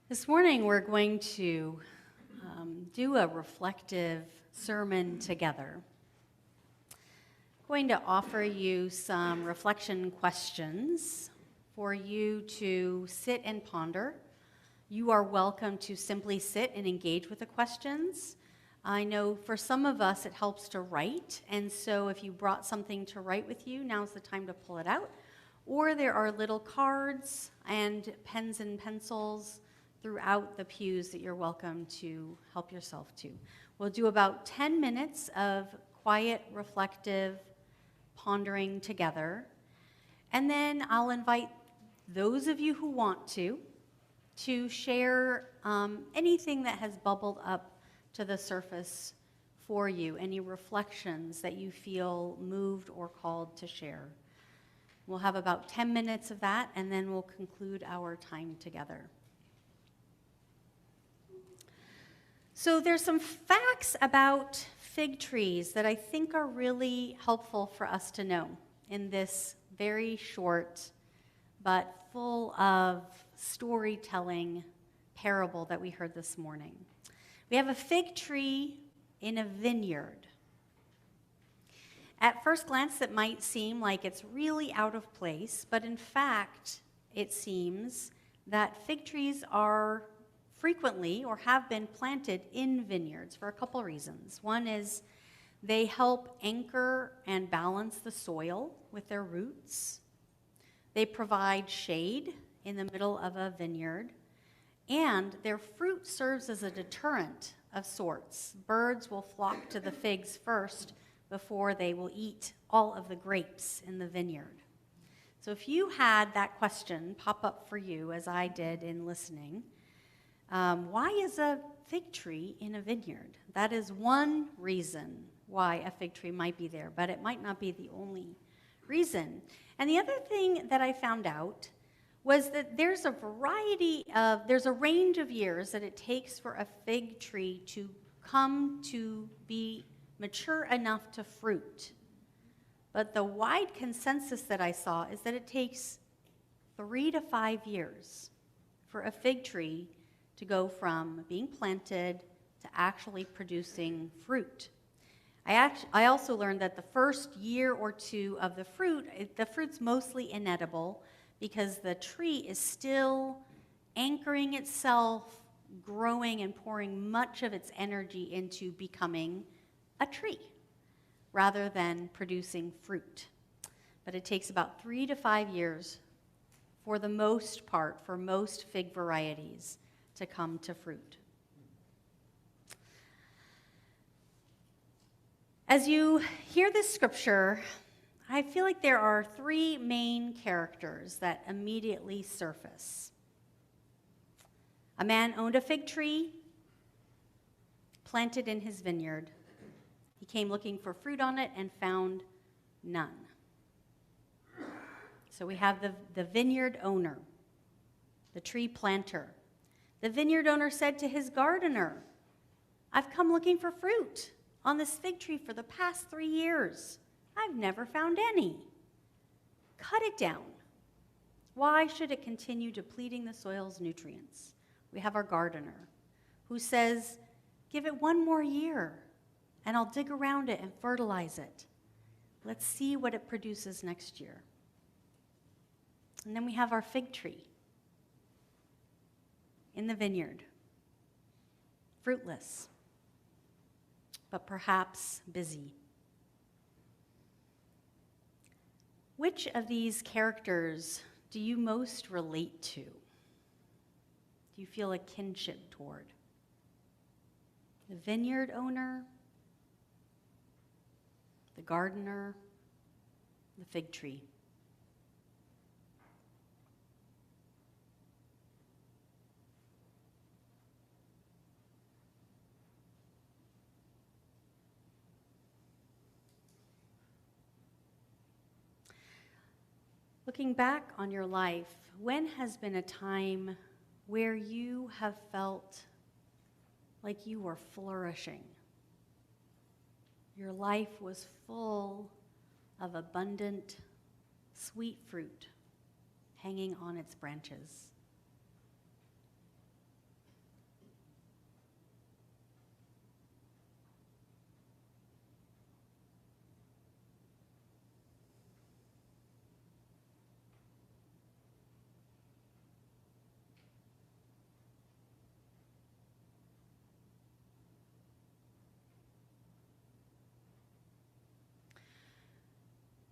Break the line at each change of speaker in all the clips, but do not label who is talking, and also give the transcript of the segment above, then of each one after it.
This morning we're going to do a reflective sermon together. I'm going to offer you some reflection questions for you to sit and ponder. You are welcome to simply sit and engage with the questions. I know for some of us it helps to write, and so if you brought something to write with you, now's the time to pull it out. Or there are little cards and pens and pencils throughout the pews that you're welcome to help yourself to. We'll do about 10 minutes of quiet, reflective pondering together. And then I'll invite those of you who want to share anything that has bubbled up to the surface for you, any reflections that you feel moved or called to share. We'll have about 10 minutes of that, and then we'll conclude our time together. So there's some facts about fig trees that I think are really helpful for us to know in this very short but full of storytelling parable that we heard this morning. We have a fig tree in a vineyard. At first glance, it might seem like it's really out of place, but in fact, it seems that fig trees are frequently or have been planted in vineyards for a couple reasons. One is they help anchor and balance the soil with their roots. They provide shade in the middle of a vineyard, and their fruit serves as a deterrent of sorts. Birds will flock to the figs first before they will eat all of the grapes in the vineyard. So if you had that question pop up for you, as I did in listening, why is a fig tree in a vineyard? That is one reason why a fig tree might be there, but it might not be the only reason. And the other thing that I found out was that there's a range of years that it takes for a fig tree to come to be mature enough to fruit. But the wide consensus that I saw is that it takes 3 to 5 years for a fig tree to go from being planted to actually producing fruit. I also learned that the first year or two of the fruit's mostly inedible because the tree is still anchoring itself, growing and pouring much of its energy into becoming a tree rather than producing fruit. But it takes about 3 to 5 years for the most part, for most fig varieties, to come to fruit. As you hear this scripture, I feel like there are 3 main characters that immediately surface. A man owned a fig tree planted in his vineyard. He came looking for fruit on it and found none. So we have the vineyard owner, the tree planter. The vineyard owner said to his gardener, "I've come looking for fruit on this fig tree for the past 3 years. I've never found any. Cut it down. Why should it continue depleting the soil's nutrients?" We have our gardener who says, "Give it 1 more year and I'll dig around it and fertilize it. Let's see what it produces next year." And then we have our fig tree in the vineyard, fruitless, but perhaps busy. Which of these characters do you most relate to? Do you feel a kinship toward? The vineyard owner, the gardener, the fig tree? Looking back on your life, when has been a time where you have felt like you were flourishing? Your life was full of abundant, sweet fruit hanging on its branches.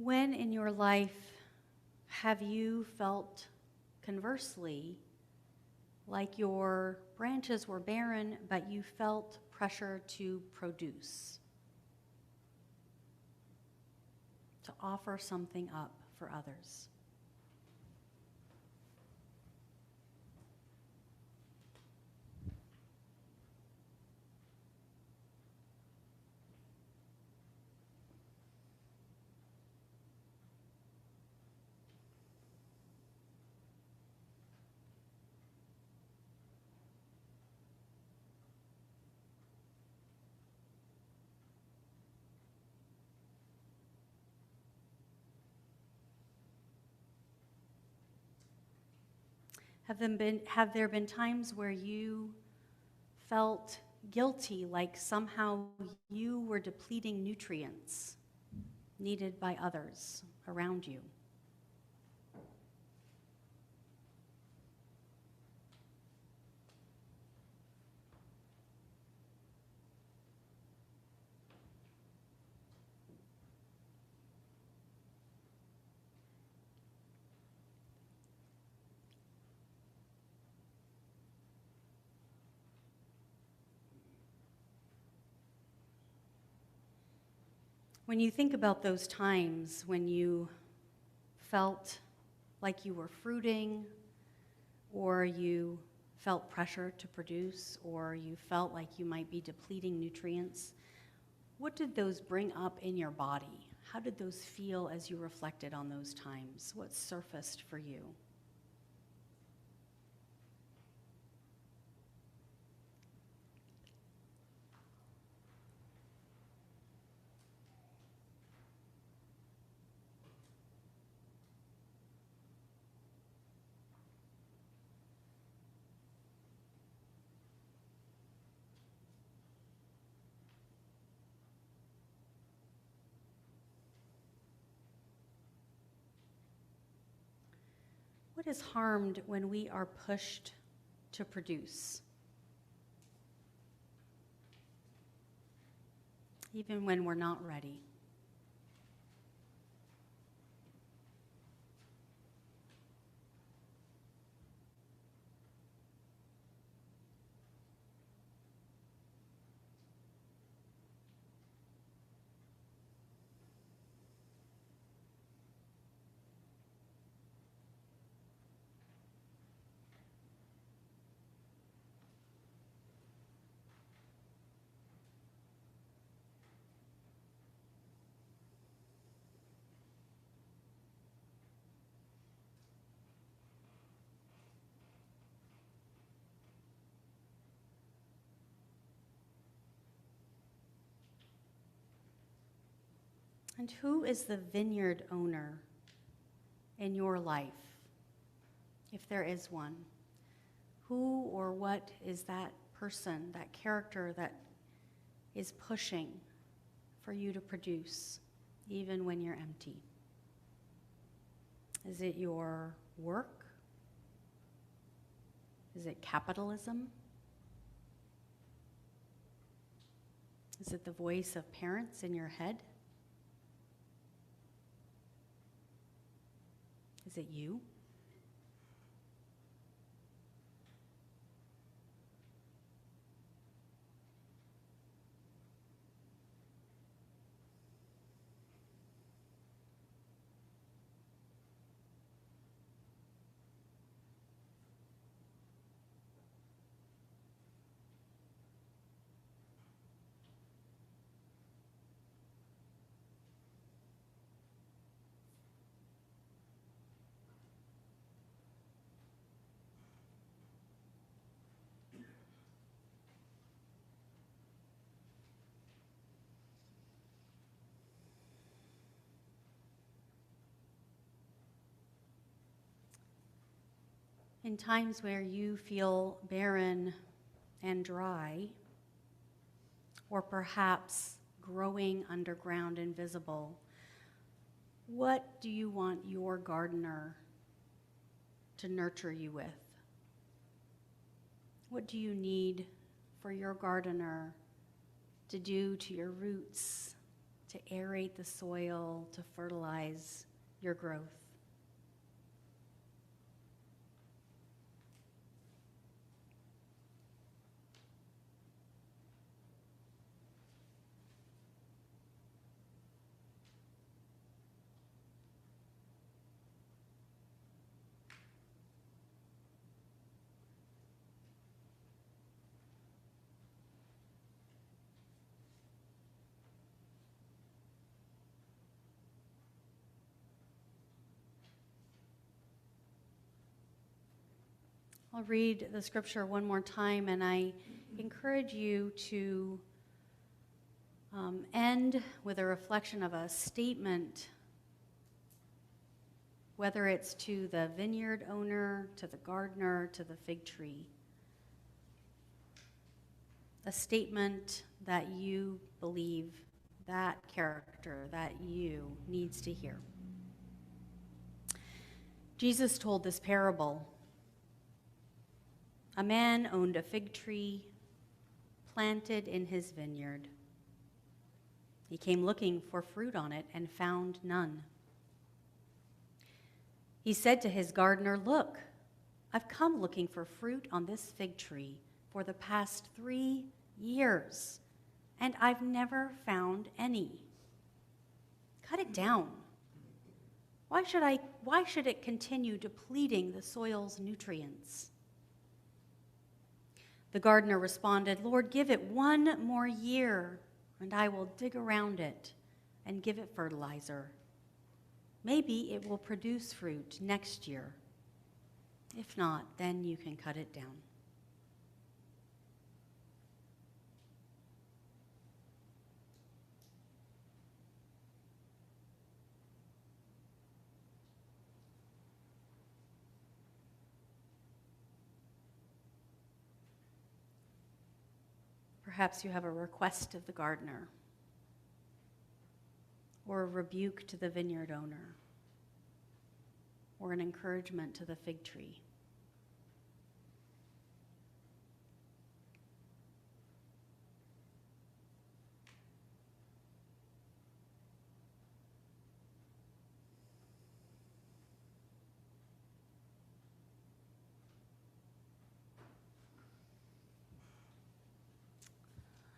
When in your life have you felt, conversely, like your branches were barren, but you felt pressure to produce, to offer something up for others? Have there been times where you felt guilty, like somehow you were depleting nutrients needed by others around you? When you think about those times when you felt like you were fruiting, or you felt pressure to produce, or you felt like you might be depleting nutrients, what did those bring up in your body? How did those feel as you reflected on those times? What surfaced for you? What is harmed when we are pushed to produce? Even when we're not ready. And who is the vineyard owner in your life, if there is one? Who or what is that person, that character that is pushing for you to produce, even when you're empty? Is it your work? Is it capitalism? Is it the voice of parents in your head? Is it you? In times where you feel barren and dry, or perhaps growing underground invisible, what do you want your gardener to nurture you with? What do you need for your gardener to do to your roots to aerate the soil, to fertilize your growth. I'll read the scripture one more time, and I encourage you to end with a reflection of a statement, whether it's to the vineyard owner, to the gardener, to the fig tree. A statement that you believe that character, that you, needs to hear. Jesus told this parable. A man owned a fig tree planted in his vineyard. He came looking for fruit on it and found none. He said to his gardener, "Look, I've come looking for fruit on this fig tree for the past 3 years, and I've never found any. Cut it down. Why should it continue depleting the soil's nutrients?" The gardener responded, "Lord, give it 1 more year, and I will dig around it and give it fertilizer. Maybe it will produce fruit next year. If not, then you can cut it down." Perhaps you have a request of the gardener, or a rebuke to the vineyard owner, or an encouragement to the fig tree.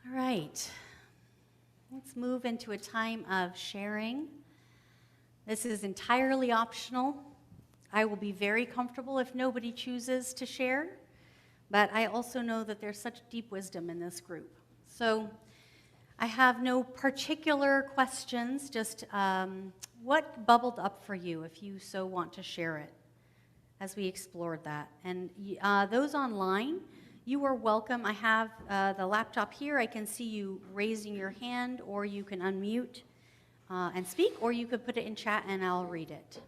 All right, let's move into a time of sharing. This is entirely optional. I will be very comfortable if nobody chooses to share, but I also know that there's such deep wisdom in this group. So I have no particular questions, just what bubbled up for you if you so want to share it as we explored that. And those online, you are welcome. I have the laptop here. I can see you raising your hand, or you can unmute and speak, or you could put it in chat and I'll read it.